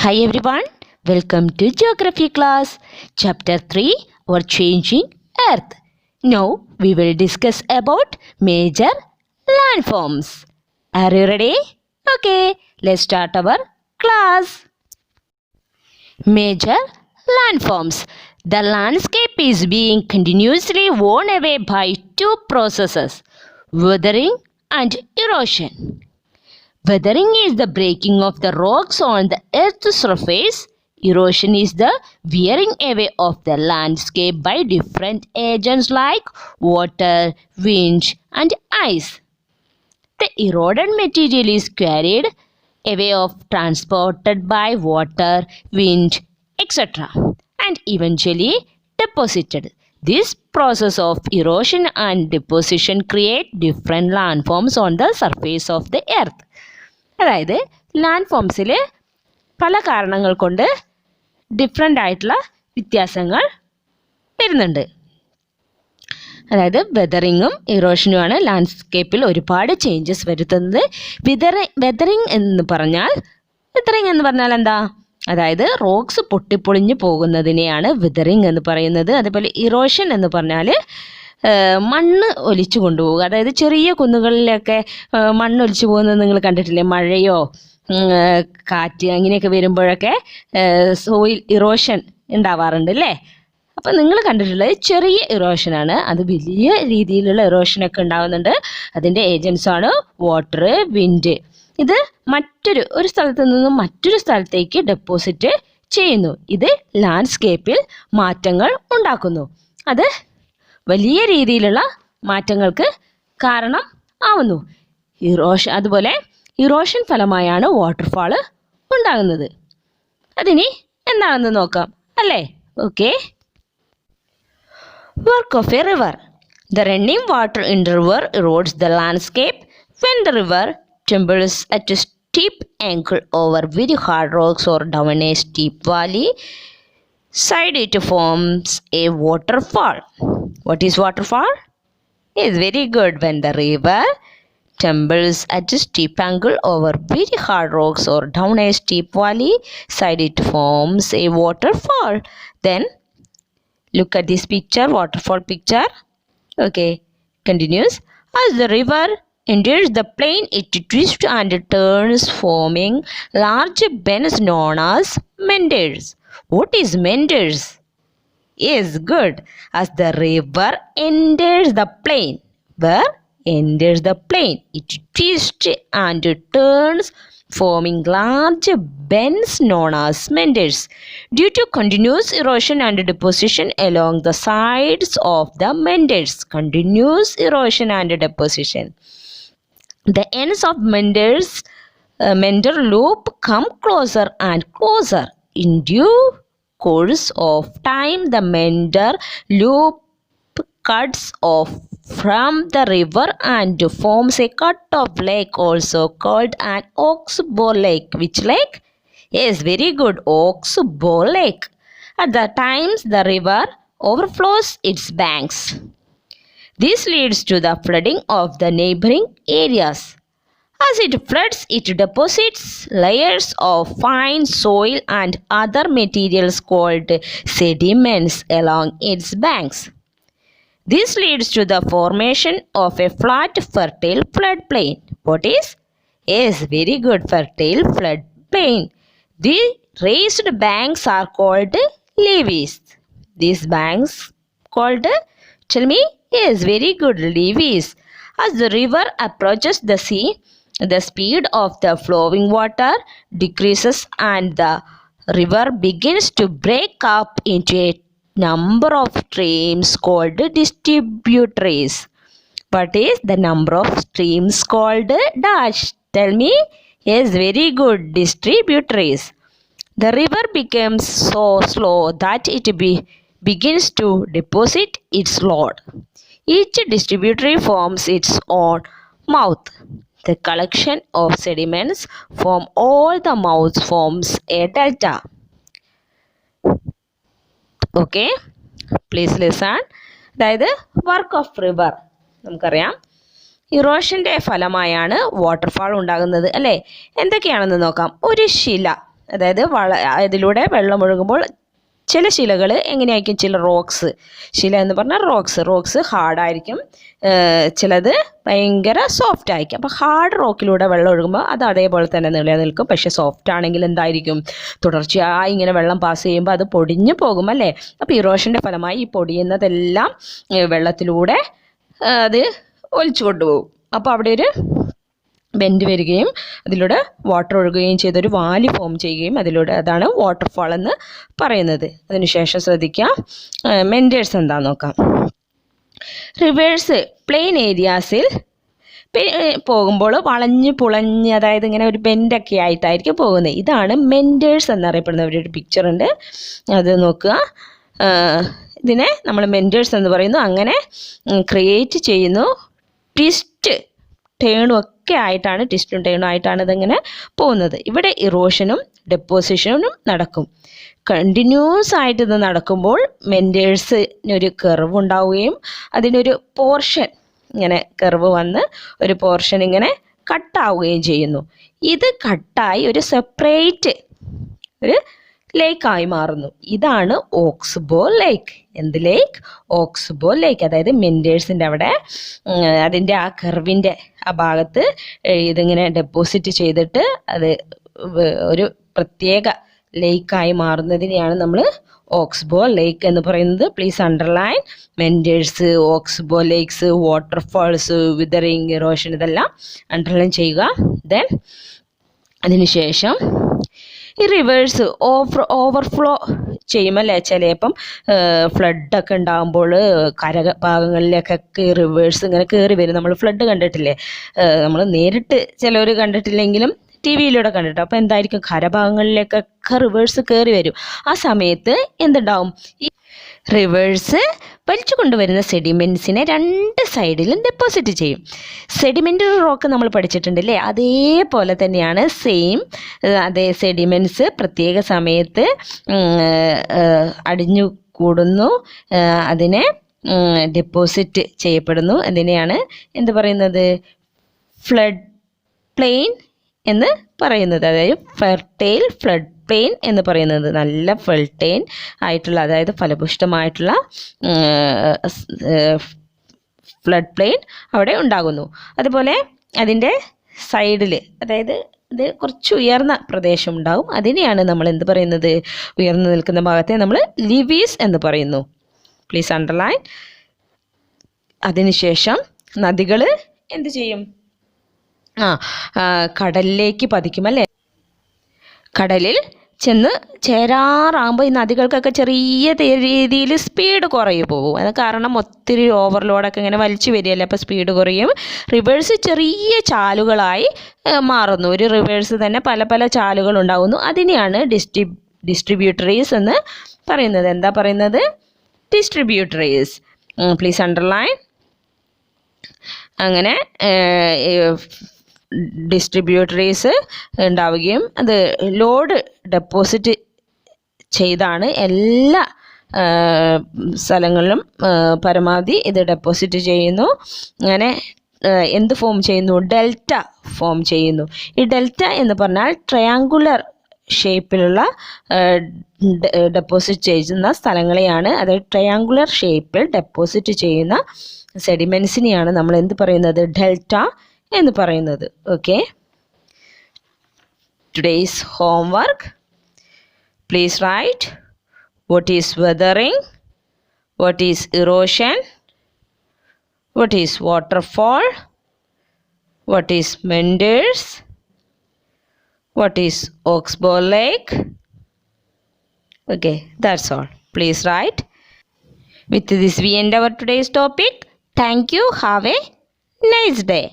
Hi everyone, welcome to Geography class, Chapter 3, or Changing Earth. Now we will discuss about major landforms. Are you ready? Okay, let's start our class. Major landforms. The landscape is being continuously worn away by two processes, weathering and erosion. Weathering is the breaking of the rocks on the Earth's surface. Erosion is the wearing away of the landscape by different agents like water, wind, and ice. The eroded material is carried away or transported by water, wind, etc. and eventually deposited. This process of erosion and deposition create different landforms on the surface of the earth. അതായത് land ഫോംസിൽ പല കാരണങ്ങൾ കൊണ്ട് different ആയിട്ടുള്ള വ്യത്യാസങ്ങൾ വരുന്നുണ്ട്. അതായത് വെതറിങ്ങും ഇറോഷനുമാണ് ലാൻഡ്സ്കേപ്പിൽ ഒരുപാട് changes വരുത്തുന്നത്. വെതറിങ് എന്ന് പറഞ്ഞാൽ എന്താ? അതായത് റോക്സ് പൊട്ടിപ്പൊളിഞ്ഞു പോകുന്നതിനെയാണ് വെതറിങ് എന്ന് പറയുന്നത്. അതുപോലെ ഇറോഷൻ എന്ന് പറഞ്ഞാൽ മണ്ണ് ഒലിച്ചു കൊണ്ടുപോകുക. അതായത് ചെറിയ കുന്നുകളിലൊക്കെ മണ്ണൊലിച്ചു പോകുന്നത് നിങ്ങൾ കണ്ടിട്ടില്ലേ? മഴയോ കാറ്റ് അങ്ങനെയൊക്കെ വരുമ്പോഴൊക്കെ സോയിൽ ഇറോഷൻ ഉണ്ടാവാറുണ്ട് അല്ലേ? അപ്പം നിങ്ങൾ കണ്ടിട്ടുള്ളത് ചെറിയ ഇറോഷനാണ്. അത് വലിയ രീതിയിലുള്ള ഇറോഷനൊക്കെ ഉണ്ടാകുന്നുണ്ട്. അതിൻ്റെ ഏജൻസാണ് വാട്ടർ, വിൻഡ്. ഇത് ഒരു സ്ഥലത്ത് നിന്നും മറ്റൊരു സ്ഥലത്തേക്ക് ഡെപ്പോസിറ്റ് ചെയ്യുന്നു. ഇത് ലാൻഡ്സ്കേപ്പിൽ മാറ്റങ്ങൾ ഉണ്ടാക്കുന്നു. അത് വലിയ രീതിയിലുള്ള മാറ്റങ്ങൾക്ക് കാരണം ആവുന്നു. അതുപോലെ ഇറോഷൻ ഫലമായാണ് വാട്ടർഫാൾ ഉണ്ടാകുന്നത്. അതിനി എന്താണെന്ന് നോക്കാം അല്ലേ? Okay. Work of a river. The running water in the river erodes the landscape. When the river tumbles at a steep angle over very hard rocks or down a steep valley side, it forms a waterfall. What is waterfall? It's very good. When the river tumbles at a steep angle over very hard rocks or down a steep valley side, it forms a waterfall. Then look at this picture, waterfall picture. Okay, continues. As the river enters the plain, it twists and turns, forming large bends known as meanders. What is meanders? Is good. As the river enters the plain, it twists and turns, forming large bends known as meanders due to continuous erosion and deposition along the sides of the meanders. Continuous erosion and deposition. The ends of meander loop come closer and closer. In due course of time, the meander loop cuts off from the river and forms a cut-off lake, also called an oxbow lake. Which lake? Yes, very good, oxbow lake. At the times the river overflows its banks. This leads to the flooding of the neighboring areas. As it floods, it deposits layers of fine soil and other materials called sediments along its banks. This leads to the formation of a flat, fertile floodplain. What is? Yes, very good, fertile floodplain. The raised banks are called levees. These banks called, tell me? Yes, very good, levees. As the river approaches the sea, the speed of the flowing water decreases and the river begins to break up into a number of streams called distributaries. What is the number of streams called? Dash. Tell me. Yes, very good, distributaries. The river becomes so slow that it begins to deposit its load. Each distributary forms its own mouth. The collection of sediments from all the mouths forms a delta. Okay, please listen. അതായത് work of river നമുക്കറിയാം, ഇറോഷൻ്റെ ഫലമായാണ് waterfall ഉണ്ടാകുന്നത് അല്ലേ? എന്തൊക്കെയാണെന്ന് നോക്കാം. ഒരു ശില, അതായത് ഇതിലൂടെ വെള്ളം ഒഴുകുമ്പോൾ ചില ശിലകൾ എങ്ങനെയായിരിക്കും, ചില റോക്സ്, ശില എന്ന് പറഞ്ഞാൽ റോക്സ് ഹാർഡായിരിക്കും, ചിലത് ഭയങ്കര സോഫ്റ്റ് ആയിരിക്കും. അപ്പോൾ ഹാർഡ് റോക്കിലൂടെ വെള്ളം ഒഴുകുമ്പോൾ അത് അതേപോലെ തന്നെ നിലനിൽക്കും. പക്ഷേ സോഫ്റ്റ് ആണെങ്കിൽ എന്തായിരിക്കും, തുടർച്ചയായി ഇങ്ങനെ വെള്ളം പാസ് ചെയ്യുമ്പോൾ അത് പൊടിഞ്ഞു പോകും അല്ലേ. അപ്പോൾ ഇറോഷൻ്റെ ഫലമായി ഈ പൊടിയുന്നതെല്ലാം വെള്ളത്തിലൂടെ അത് ഒലിച്ചു കൊണ്ടുപോകും. അപ്പോൾ അവിടെ ഒരു ബെൻഡ് വരികയും അതിലൂടെ വാട്ടർ ഒഴുകുകയും ചെയ്തൊരു വാലി ഫോം ചെയ്യുകയും അതിലൂടെ അതാണ് വാട്ടർഫാൾ എന്ന് പറയുന്നത്. അതിനുശേഷം ശ്രദ്ധിക്കാം, മെൻഡേഴ്സ് എന്താണെന്ന് നോക്കാം. റിവേഴ്സ് പ്ലെയിൻ ഏരിയാസിൽ പോകുമ്പോൾ വളഞ്ഞ് പുളഞ്ഞ്, അതായത് ഇങ്ങനെ ഒരു ബെൻഡൊക്കെ ആയിട്ടായിരിക്കും പോകുന്നത്. ഇതാണ് മെൻഡേഴ്സ് എന്നറിയപ്പെടുന്ന ഒരു പിക്ചർ ഉണ്ട്, അത് നോക്കുക. ഇതിനെ നമ്മൾ മെൻഡേഴ്സ് എന്ന് പറയുന്നു. അങ്ങനെ ക്രിയേറ്റ് ചെയ്യുന്നു. ട്വിസ്റ്റ് ടേണും ഒക്കെ ആയിട്ടാണ്, ട്വിസ്റ്റും ടേണും ആയിട്ടാണ് ഇതിങ്ങനെ പോകുന്നത്. ഇവിടെ ഇറോഷനും ഡെപ്പോസിഷനും നടക്കും. കണ്ടിന്യൂസ് ആയിട്ട് ഇത് നടക്കുമ്പോൾ മെൻഡേഴ്സിനൊരു കർവ് ഉണ്ടാവുകയും അതിനൊരു പോർഷൻ ഇങ്ങനെ കർവ് വന്ന് ഒരു പോർഷൻ ഇങ്ങനെ കട്ടാവുകയും ചെയ്യുന്നു. ഇത് കട്ടായി ഒരു സെപ്പറേറ്റ് ഒരു ലേക്കായി മാറുന്നു. ഇതാണ് ഓക്സ്ബോ ലേക്ക്. എന്ത് ലേക്ക്? ഓക്സ്ബോ ലേക്ക്. അതായത് മെൻഡേഴ്സിൻ്റെ അവിടെ അതിൻ്റെ ആ കർവിൻ്റെ ആ ഭാഗത്ത് ഇതിങ്ങനെ ഡെപ്പോസിറ്റ് ചെയ്തിട്ട് അത് ഒരു പ്രത്യേക ലേക്കായി മാറുന്നതിനെയാണ് നമ്മൾ ഓക്സ്ബോ ലേക്ക് എന്ന് പറയുന്നത്. Please underline mentors, oxbow lakes, waterfalls, withering, erosion, ഇതെല്ലാം അണ്ടർലൈൻ ചെയ്യുക. ദെൻ അതിനുശേഷം ഈ റിവേഴ്സ് ഓവർഫ്ലോ ചെയ്യുമല്ലേ, ചിലപ്പം ഫ്ലഡൊക്കെ ഉണ്ടാകുമ്പോൾ കരഭാഗങ്ങളിലേക്കൊക്കെ റിവേഴ്സ് ഇങ്ങനെ കയറി വരും. നമ്മൾ ഫ്ലഡ് കണ്ടിട്ടില്ലേ, നമ്മൾ നേരിട്ട് ചിലവർ കണ്ടിട്ടില്ലെങ്കിലും ടി വിയിലൂടെ കണ്ടിട്ട്. അപ്പോൾ എന്തായിരിക്കും, കരഭാഗങ്ങളിലേക്കൊക്കെ റിവേഴ്സ് കയറി വരും. ആ സമയത്ത് എന്തുണ്ടാവും, ഈ റിവേഴ്സ് വലിച്ചു കൊണ്ടുവരുന്ന സെഡിമെൻസിനെ രണ്ട് സൈഡിലും ഡെപ്പോസിറ്റ് ചെയ്യും. സെഡിമെൻ്ററി റോക്ക് നമ്മൾ പഠിച്ചിട്ടുണ്ടല്ലേ, അതേപോലെ തന്നെയാണ് സെയിം. അതേ സെഡിമെൻസ് പ്രത്യേക സമയത്ത് അടിഞ്ഞു കൂടുന്നു, അതിനെ ഡെപ്പോസിറ്റ് ചെയ്യപ്പെടുന്നു. അതിനെയാണ് എന്ത് പറയുന്നത്, ഫ്ലഡ് പ്ലെയിൻ എന്ന് പറയുന്നത്. അതായത് ഫെർട്ടൈൽ ഫ്ലഡ് പ്ലെയിൻ എന്ന് പറയുന്നത്. നല്ല ഫെർട്ടൈൻ ആയിട്ടുള്ള, അതായത് ഫലപുഷ്ടമായിട്ടുള്ള ഫ്ലഡ് പ്ലെയിൻ അവിടെ ഉണ്ടാകുന്നു. അതുപോലെ അതിൻ്റെ സൈഡിൽ, അതായത് ഇത് കുറച്ച് ഉയർന്ന പ്രദേശം ഉണ്ടാകും. അതിനെയാണ് നമ്മൾ എന്ത് പറയുന്നത്, ഉയർന്നു നിൽക്കുന്ന ഭാഗത്തെ നമ്മൾ ലിവീസ് എന്ന് പറയുന്നു. Please underline. അതിനുശേഷം നദികൾ എന്ത് ചെയ്യും, കടലിലേക്ക് പതിക്കും അല്ലേ. കടലിൽ ചെന്ന് ചേരാറാകുമ്പോൾ ഈ നദികൾക്കൊക്കെ ചെറിയ രീതിയിൽ സ്പീഡ് കുറയും പോകും. അത് കാരണം ഒത്തിരി ഓവർലോഡൊക്കെ ഇങ്ങനെ വലിച്ചു വരികയല്ലേ, അപ്പോൾ സ്പീഡ് കുറയും. റിവേഴ്സ് ചെറിയ ചാലുകളായി മാറുന്നു. ഒരു റിവേഴ്സ് തന്നെ പല പല ചാലുകൾ ഉണ്ടാകുന്നു. അതിനെയാണ് ഡിസ്ട്രിബ്യൂട്ടറീസ് എന്ന് പറയുന്നത്. എന്താ പറയുന്നത്, ഡിസ്ട്രിബ്യൂട്ടറീസ്. Please underline. അങ്ങനെ ഡിസ്ട്രിബ്യൂട്ടറീസ് ഉണ്ടാവുകയും അത് ലോഡ് ഡെപ്പോസിറ്റ് ചെയ്താണ് എല്ലാ സ്ഥലങ്ങളിലും പരമാവധി ഇത് ഡെപ്പോസിറ്റ് ചെയ്യുന്നു. അങ്ങനെ എന്ത് ഫോം ചെയ്യുന്നു, ഡെൽറ്റ ഫോം ചെയ്യുന്നു. ഈ ഡെൽറ്റ എന്ന് പറഞ്ഞാൽ ട്രയാങ്കുലർ ഷേപ്പിലുള്ള ഡെപ്പോസിറ്റ് ചെയ്യുന്ന സ്ഥലങ്ങളെയാണ്, അതായത് ട്രയാങ്കുലർ ഷേപ്പിൽ ഡെപ്പോസിറ്റ് ചെയ്യുന്ന സെഡിമെൻസിനെയാണ് നമ്മൾ എന്ത് പറയുന്നത്, ഡെൽറ്റ എന്ന് പറയുന്നത്. Okay, today's homework. Please write what is weathering, what is erosion, what is waterfall, what is meanders, what is oxbow lake. Okay, that's all. Please write. With this we end our today's topic. Thank you. Have a nice day.